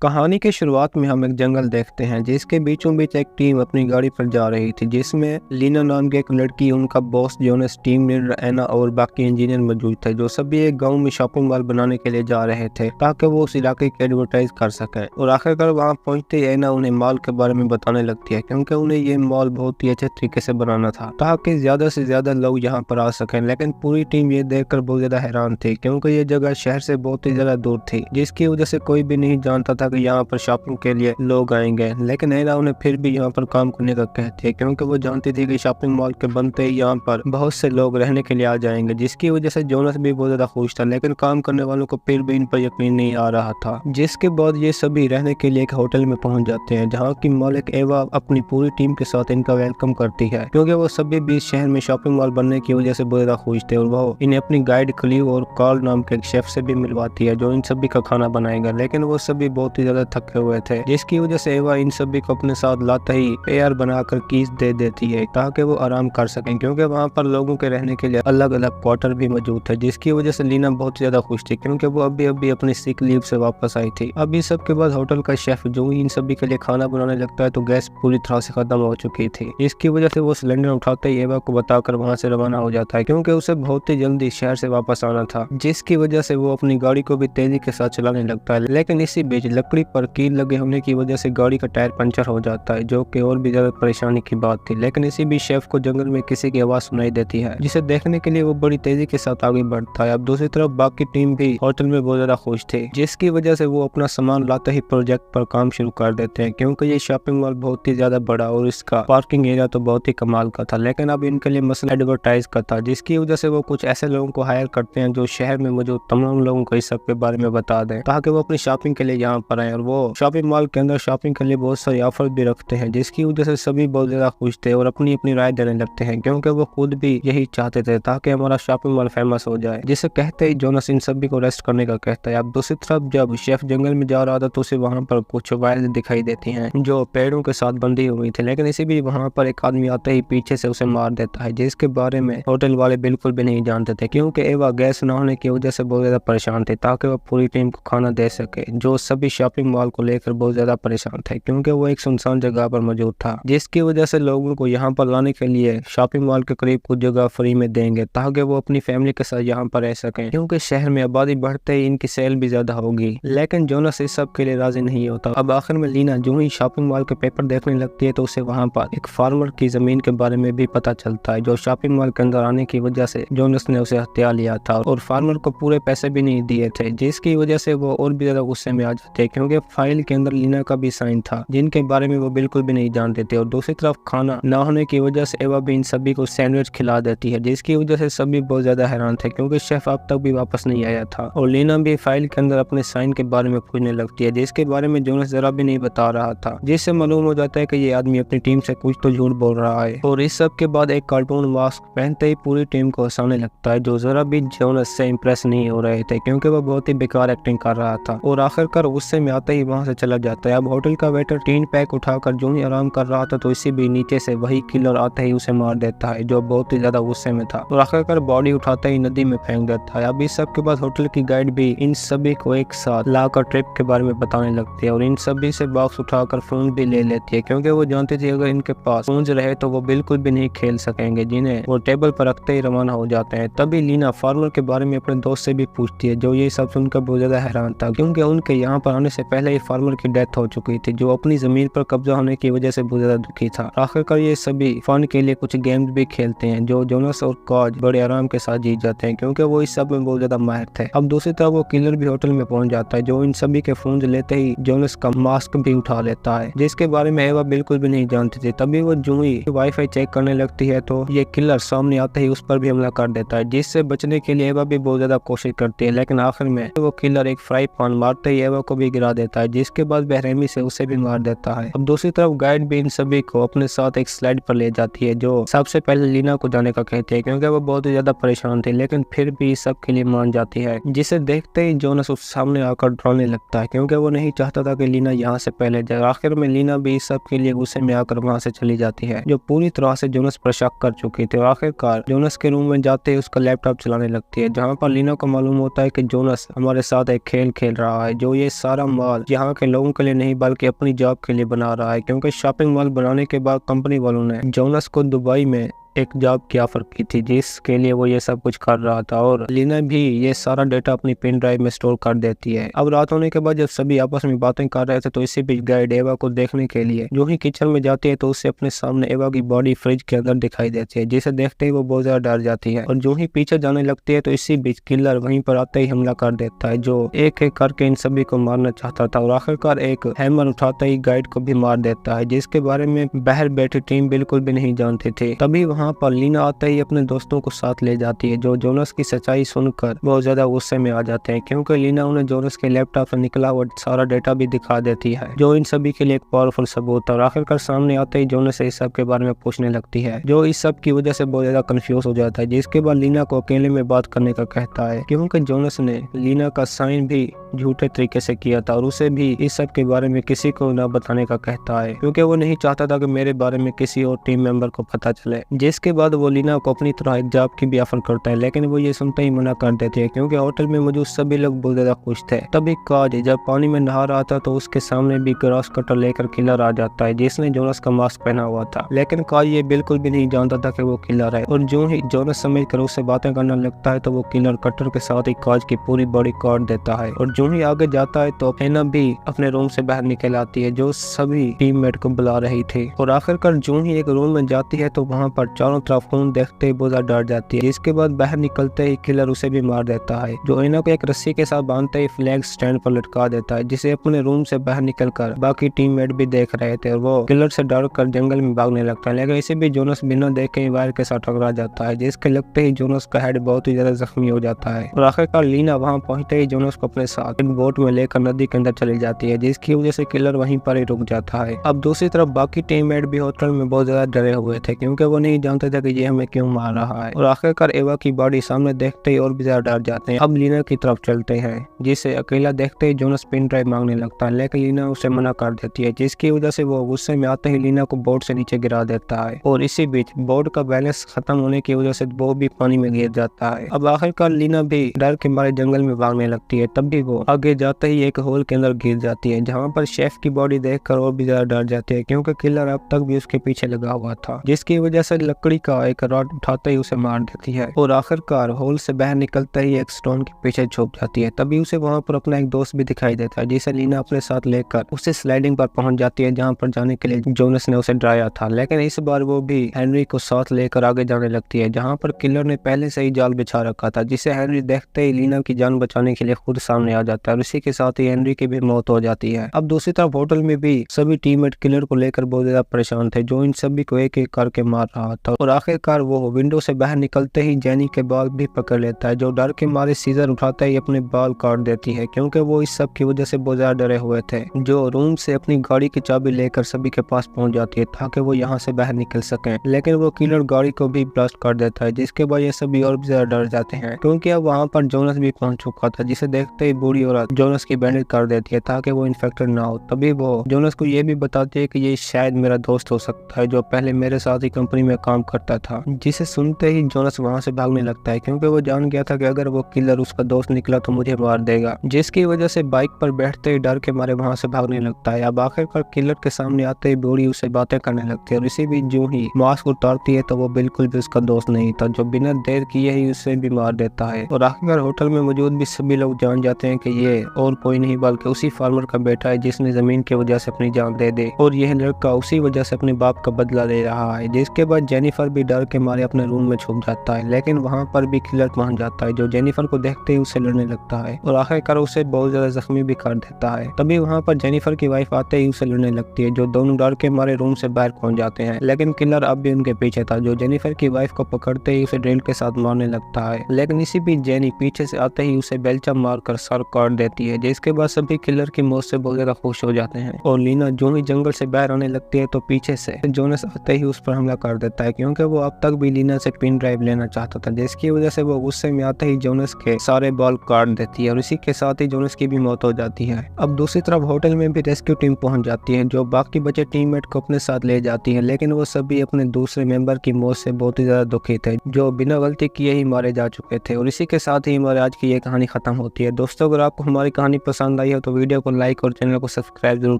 कहानी की शुरुआत में हम एक जंगल देखते हैं जिसके बीचों बीच एक टीम अपनी गाड़ी पर जा रही थी जिसमें लीना नाम की एक लड़की, उनका बॉस जोनस, टीम लीडर एना और बाकी इंजीनियर मौजूद थे जो सभी एक गांव में शॉपिंग मॉल बनाने के लिए जा रहे थे ताकि वो उस इलाके की एडवर्टाइज कर सकें। और आखिरकार वहां पहुंचते ही एना उन्हें मॉल के बारे में बताने लगती है क्योंकि उन्हें ये मॉल बहुत ही अच्छे तरीके से बनाना था ताकि ज्यादा से ज्यादा लोग यहाँ पर आ सकें। लेकिन पूरी टीम ये देखकर बहुत ज्यादा हैरान थी क्योंकि ये जगह शहर से बहुत ही ज्यादा दूर थी जिसकी वजह से कोई भी नहीं जानता था कि यहाँ पर शॉपिंग के लिए लोग आएंगे। लेकिन एना उन्हें फिर भी यहाँ पर काम करने का कहती है क्योंकि वो जानती थी कि शॉपिंग मॉल के बनते ही यहाँ पर बहुत से लोग रहने के लिए आ जाएंगे, जिसकी वजह से जोनस भी बहुत ज्यादा खुश था। लेकिन काम करने वालों को फिर भी इन पर यकीन नहीं आ रहा था। जिसके बाद ये सभी रहने के लिए एक होटल में पहुंच जाते हैं जहाँ की मालिक एवा अपनी पूरी टीम के साथ इनका वेलकम करती है क्योंकि वो सभी भी शहर में शॉपिंग मॉल बनने की वजह से बहुत ज्यादा खुश थे। और वो इन्हें अपनी गाइड क्लीव और कार्ल नाम के एक शेफ से भी मिलवाती है जो इन सभी का खाना बनाएगा। लेकिन वो सभी बहुत ही ज्यादा थके हुए थे जिसकी वजह से एवा इन सभी को अपने साथ लाते ही पेयर बनाकर कीज दे देती है ताकि वो आराम कर सकें क्योंकि वहाँ पर लोगों के रहने के लिए अलग अलग क्वार्टर भी मौजूद थे। जिसकी वजह से लीना बहुत ज्यादा खुश थी क्योंकि वो अभी अभी अपनी सिक लीव से वापस आई थी। अब इस सब के बाद होटल का शेफ जो इन सभी के लिए खाना बनाने लगता है तो गैस पूरी तरह से खत्म हो चुकी थी। इसकी वजह से वो सिलेंडर उठाते ही एवा को बताकर वहाँ से रवाना हो जाता है क्योंकि उसे बहुत ही जल्दी शहर से वापस आना था, जिसकी वजह से वो अपनी गाड़ी को भी तेजी के साथ चलाने लगता है। लेकिन इसी बीच लकड़ी पर कील लगे होने की वजह से गाड़ी का टायर पंचर हो जाता है जो कि और भी ज्यादा परेशानी की बात थी। लेकिन इसी बीच शेफ को जंगल में किसी की आवाज सुनाई देती है जिसे देखने के लिए वो बड़ी तेजी के साथ आगे बढ़ता है। अब दूसरी तरफ बाकी टीम भी होटल में बहुत ज्यादा खुश थी जिसकी वजह से वो अपना सामान लाते ही प्रोजेक्ट पर काम शुरू कर देते हैं क्योंकि ये शॉपिंग मॉल बहुत ही ज्यादा बड़ा और इसका पार्किंग एरिया तो बहुत ही कमाल का था। लेकिन अब इनके लिए मसला एडवर्टाइज का था जिसकी वजह से वो कुछ ऐसे लोगों को हायर करते हैं जो शहर में मौजूद तमाम लोगों को इस सब के बारे में बता दें ताकि वो अपनी शॉपिंग के लिए यहाँ पर आए। और वो शॉपिंग मॉल के अंदर शॉपिंग के लिए बहुत सारी ऑफर भी रखते हैं जिसकी वजह से सभी बहुत ज्यादा खुश थे और अपनी अपनी राय देने लगते हैं क्योंकि वो खुद भी यही चाहते थे ताकि हमारा शॉपिंग मॉल फेमस हो जाए। जिसे कहते ही जोनस इन सभी को रेस्ट करने का कहता है। अब दूसरी तरफ जब शेफ जंगल में जा रहा था तो उसे वहाँ पर कुछ वाइल्ड दिखाई देती हैं जो पेड़ों के साथ बंधी हुई थी। लेकिन इसी भी वहाँ पर एक आदमी आते ही पीछे से उसे मार देता है जिसके बारे में होटल वाले बिल्कुल भी नहीं जानते थे क्योंकि एवा गैस न होने की वजह से बहुत ज्यादा परेशान थे ताकि वो पूरी टीम को खाना दे सके जो सभी शॉपिंग मॉल को लेकर बहुत ज्यादा परेशान थे क्योंकि वो एक सुनसान जगह पर मौजूद था। जिसकी वजह से लोगों को यहाँ पर लाने के लिए शॉपिंग मॉल के करीब कुछ जगह फ्री में देंगे ताकि वो अपनी फैमिली के साथ यहाँ पर रह सकें क्योंकि शहर में आबादी बढ़ते ही इनकी सेल भी ज्यादा होगी। लेकिन जोनस इस सब के लिए राजी नहीं होता। अब आखिर में लीना जो ही शॉपिंग मॉल के पेपर देखने लगती है तो उसे वहाँ पर एक फार्मर की जमीन के बारे में भी पता चलता है जो शॉपिंग मॉल के अंदर आने की वजह से जोनस ने उसे हत्या लिया था और फार्मर को पूरे पैसे भी नहीं दिए थे जिसकी वजह से वो और भी ज्यादा गुस्से में आ जाते क्योंकि फाइल के अंदर लीना का भी साइन था जिनके बारे में वो बिल्कुल भी नहीं जानते थे। और दूसरी तरफ खाना न होने की वजह से एवा भी इन सभी को सैंडविच खिला देती है जिसकी वजह से सभी बहुत ज्यादा हैरान थे क्योंकि शेफ अब तक भी वापस नहीं आया था। और लीना भी फाइल के अंदर अपने साइन के बारे में पूछने लगती है जिसके बारे में जोनस जरा भी नहीं बता रहा था, जिससे मालूम हो जाता है कि ये आदमी अपनी टीम से कुछ तो झूठ बोल रहा है। और इस सब के बाद एक कार्टून मास्क पहनते ही पूरी टीम को हंसाने लगता है जो जरा भी जोनस से इम्प्रेस नहीं हो रहे थे क्योंकि वो बहुत ही बेकार एक्टिंग कर रहा था। और आखिरकार गुस्से में आते ही वहां से चला जाता है। अब होटल का वेटर टीन पैक उठाकर जो ही आराम कर रहा था तो इसी भी नीचे से वही किलर आते ही उसे मार देता है जो बहुत ही ज्यादा गुस्से में था और आखिरकार बॉडी उठाते ही नदी में फेंक देता है। अब इस सब के बाद होटल की गाइड भी इन सभी को एक साथ लाकर ट्रिप के बारे में बताने लगती है और इन सभी से बॉक्स उठाकर फोन भी ले लेती है क्योंकि वो जानती थी अगर इनके पास फोन रहे तो वो बिल्कुल भी नहीं खेल सकेंगे, जिन्हें वो टेबल पर रखते ही रवाना हो जाते हैं। तभी लीना फार्मर के बारे में अपने दोस्त से भी पूछती है जो ये सब सुनकर बहुत ज्यादा हैरान था क्योंकि उनके यहाँ पर आने से पहले ही फार्मर की डेथ हो चुकी थी जो अपनी जमीन पर कब्जा होने की वजह से बहुत ज्यादा दुखी था। आखिरकार ये सभी फन के लिए कुछ गेम्स भी खेलते हैं जो जोनस और कॉज बड़े आराम के साथ जीत जाते हैं क्योंकि वो इस सब में बहुत ज्यादा माहिर थे। अब दूसरी तरफ वो किलर भी होटल में पहुंच जाता है जो इन सभी के फोन लेते ही जोनस का मास्क भी उठा लेता है जिसके बारे में एवा बिल्कुल भी नहीं जानती थी। तभी वो जो ही वाईफाई चेक करने लगती है तो ये किलर सामने आते ही उस पर भी हमला कर देता है जिससे बचने के लिए एवा भी बहुत ज्यादा कोशिश करती है। लेकिन आखिर में वो किलर एक फ्राई पैन मारते ही एवा को भी गिरा देता है जिसके बाद बेरहमी से उसे भी मार देता है। अब दूसरी तरफ गाइड भी इन सभी को अपने साथ एक स्लाइड पर ले जाती है जो सबसे पहले लीना को जाने का कहती है क्योंकि वो बहुत ही ज्यादा परेशान थे लेकिन फिर भी सब के लिए मान जाती है। जिसे देखते ही जोनस उस सामने आकर डराने लगता है क्योंकि वो नहीं चाहता था कि लीना यहाँ से पहले जाए। आखिर में लीना भी इस सब के लिए गुस्से में आकर वहाँ से चली जाती है जो पूरी तरह से जोनस पर शक कर चुकी थी। और आखिरकार जोनस के रूम में जाते ही उसका लैपटॉप चलाने लगती है जहाँ पर लीना को मालूम होता है कि जोनस हमारे साथ एक खेल खेल रहा है जो ये सारा मॉल यहाँ के लोगों के लिए नहीं बल्कि अपनी जॉब के लिए बना रहा है, क्योंकि शॉपिंग मॉल बनाने के बाद कंपनी वालों ने जोनस को दुबई में एक जॉब की ऑफर की थी जिसके लिए वो ये सब कुछ कर रहा था, और लीना भी ये सारा डेटा अपनी पेन ड्राइव में स्टोर कर देती है। अब रात होने के बाद जब सभी आपस में बातें कर रहे थे तो इसी बीच गाइड एवा को देखने के लिए जो ही किचन में जाती है तो उसे अपने सामने एवा की बॉडी फ्रिज के अंदर दिखाई देती है, जिसे देखते ही वो बहुत ज्यादा डर जाती है और जो ही पीछे जाने लगती है तो इसी बीच किलर वहीं पर आते ही हमला कर देता है, जो एक एक करके इन सभी को मारना चाहता था और आखिरकार एक हैमर उठाते ही गाइड को भी मार देता है, जिसके बारे में बाहर बैठी टीम बिल्कुल भी नहीं जानती थी। तभी वहाँ पर लीना आते ही अपने दोस्तों को साथ ले जाती है, जो जोनस की सच्चाई सुनकर बहुत ज्यादा गुस्से में आ जाते हैं, क्योंकि लीना उन्हें जोनस के लैपटॉप से निकला हुआ सारा डेटा भी दिखा देती है जो इन सभी के लिए एक पावरफुल सबूत है। और आखिरकार सामने आते ही जोनस से इस सब के बारे में पूछने लगती है, जो इस सब की वजह से बहुत ज्यादा कंफ्यूज हो जाता है, जिसके बाद लीना को अकेले में बात करने का कहता है, क्योंकि जोनस ने लीना का साइन भी झूठे तरीके से किया था और उसे भी इस सब के बारे में किसी को न बताने का कहता है, क्योंकि वो नहीं चाहता था कि मेरे बारे में किसी और टीम मेंबर को पता चले। जिसके बाद वो लीना को अपनी तरह एक जॉब की भी ऑफर करता है, लेकिन वो ये सुनते ही मना कर देती है, क्योंकि होटल में मौजूद सभी लोग बहुत ज्यादा खुश थे। तभी काज जब पानी में नहा रहा था तो उसके सामने भी ग्रास कटर लेकर किलर आ जाता है, जिसने जोनस का मास्क पहना हुआ था, लेकिन काज ये बिल्कुल भी नहीं जानता था कि वो किलर है, और जो ही जोनस समझ कर उससे बातें करना लगता है तो वो किलर कटर के साथ ही काज की पूरी बॉडी काट देता है। और जो ही आगे जाता है तो एना भी अपने रूम से बाहर निकल आती है, जो सभी टीममेट को बुला रही थी, और आखिरकार जो ही एक रूम में जाती है तो वहाँ पर चारों तरफ खून देखते ही बहुत डर जाती है। जिसके बाद बाहर निकलते ही किलर उसे भी मार देता है, जो एना को एक रस्सी के साथ बांधते ही फ्लैग स्टैंड पर लटका देता है, जिसे अपने रूम से बाहर निकलकर बाकी टीममेट भी देख रहे थे और वो किलर से डर कर जंगल में भागने लगता है। लेकिन इसे भी जोनस बिना देखे वायर के साथ टकरा जाता है, जिसके लगते ही जोनस का हेड बहुत ही ज्यादा जख्मी हो जाता है। और आखिरकार लीना वहाँ पहुंचते ही जोनस को अपने साथ एक बोट में लेकर नदी के अंदर चली जाती है, जिसकी वजह से किलर वहीं पर ही रुक जाता है। अब दूसरी तरफ बाकी टीममेट भी होटल में बहुत ज्यादा डरे हुए थे, क्योंकि वो नहीं जानते थे कि ये हमें क्यों मार रहा है, और आखिरकार एवा की बॉडी सामने देखते ही और भी ज्यादा डर जाते हैं। अब लीना की तरफ चलते हैं, जिसे अकेला देखते ही जोनस पेन ड्राइव मांगने लगता है, लेकिन लीना उसे मना कर देती है, जिसकी वजह से वो गुस्से में आते ही लीना को बोट से नीचे गिरा देता है, और इसी बीच बोट का बैलेंस खत्म होने की वजह से वो भी पानी में गिर जाता है। अब आखिरकार लीना भी डर के मारे जंगल में भागने लगती है, तब भी वो आगे जाते ही एक होल के अंदर गिर जाती है, जहाँ पर शेफ की बॉडी देखकर और भी ज्यादा डर जाती है, क्योंकि किलर अब तक भी उसके पीछे लगा हुआ था, जिसकी वजह से लकड़ी का एक रॉड उठाते ही उसे मार देती है, और आखिरकार होल से बाहर निकलते ही एक स्टोन के पीछे छुप जाती है। तभी उसे वहाँ पर अपना एक दोस्त भी दिखाई देता है, जिसे लीना अपने साथ लेकर उसे स्लाइडिंग पर पहुंच जाती है, जहाँ पर जाने के लिए जोनस ने उसे डराया था, लेकिन इस बार वो भी हेनरी को साथ लेकर आगे जाने लगती है, जहाँ पर किलर ने पहले से ही जाल बिछा रखा था, जिसे हेनरी देखते ही लीना की जान बचाने के लिए खुद सामने आ जाता है, और इसी के साथ ही हेनरी की भी मौत हो जाती है। अब दूसरी तरफ होटल में भी सभी टीममेट किलर को लेकर बहुत ज्यादा परेशान थे, जो इन सभी को एक एक करके मार रहा था, और आखिरकार वो विंडो से बाहर निकलते ही जेनी के बाल भी पकड़ लेता है, जो डर के मारे सीजर उठाते ही अपने बाल काट देती है, क्योंकि वो इस सब की वजह से बहुत ज्यादा डरे हुए थे, जो रूम से अपनी गाड़ी की चाबी लेकर सभी के पास पहुंच जाती है ताकि वो यहाँ से बाहर निकल सकें, लेकिन वो किलर गाड़ी को भी ब्लास्ट कर देता है, जिसके बाद ये सभी और भी ज्यादा डर जाते हैं, क्योंकि अब वहाँ पर जोनस भी पहुंच चुका था, जिसे देखते ही बूढ़ी औरत जोनस की बैंडेज कर देती है ताकि वो इन्फेक्टेड ना हो। तभी वो जोनस को ये भी बताती है कि ये शायद मेरा दोस्त हो सकता है, जो पहले मेरे साथ ही कंपनी में काम करता था, जिसे सुनते ही जोनस वहाँ से भागने लगता है, क्योंकि वो जान गया था कि अगर वो किलर उसका दोस्त निकला तो मुझे मार देगा, जिसकी वजह से बाइक पर बैठते ही डर के मारे वहाँ से भागने लगता है। अब आखिरकार किलर के सामने आते ही बूढ़ी उसे बातें करने लगती है, और इसी बीच जो ही मास्क उतारती है तो वो बिल्कुल भी उसका दोस्त नहीं था, जो बिना देर किए ही उसे भी मार देता है, और आखिरकार होटल में मौजूद भी सभी लोग जान जाते हैं कि ये और कोई नहीं बल्कि उसी फार्मर का बेटा है, जिसने जमीन की वजह से अपनी जान दे दी, और यह लड़का उसी वजह से अपने बाप का बदला ले रहा है। जिसके बाद जेनिफर भी डर के मारे अपने रूम में छुप जाता है, लेकिन वहाँ पर भी किलर पहुंच जाता है, जो जेनिफर को देखते ही उसे लड़ने लगता है, और आखिरकार उसे बहुत ज्यादा जख्मी भी कर देता है। तभी वहाँ पर जेनिफर की वाइफ आते ही उसे लड़ने लगती है, जो दोनों डर के मारे रूम से बाहर पहुंच जाते हैं, लेकिन किलर अब भी उनके पीछे था, जो जेनिफर की वाइफ को पकड़ते ही उसे ड्रिल के साथ मारने लगता है, लेकिन इसी बीच जेनी पीछे से आते ही उसे बेलचा मारकर सर काट देती है, जिसके बाद सभी किलर की मौत से बहुत ज्यादा खुश हो जाते हैं, और लीना जो ही जंगल से बाहर आने लगती है तो पीछे से जोनस आते ही उस पर हमला कर देता है, क्योंकि वो अब तक भी लीना से पिन ड्राइव लेना चाहता था, जिसकी वजह से वो गुस्से में आते ही जोनस के सारे बाल काट देती है और इसी के साथ ही जोनस की भी मौत हो जाती है। अब दूसरी तरफ होटल में भी रेस्क्यू टीम पहुंच जाती है, जो बाकी बचे टीममेट को अपने साथ ले जाती है, लेकिन वो सभी अपने दूसरे मेंबर की मौत से बहुत ही ज्यादा दुखी थे, जो बिना गलती किए ही मारे जा चुके थे। और इसी के साथ ही हमारे आज की ये कहानी खत्म होती है। दोस्तों, अगर आपको हमारी कहानी पसंद आई हो तो वीडियो को लाइक और चैनल को सब्सक्राइब जरूर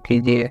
कीजिए।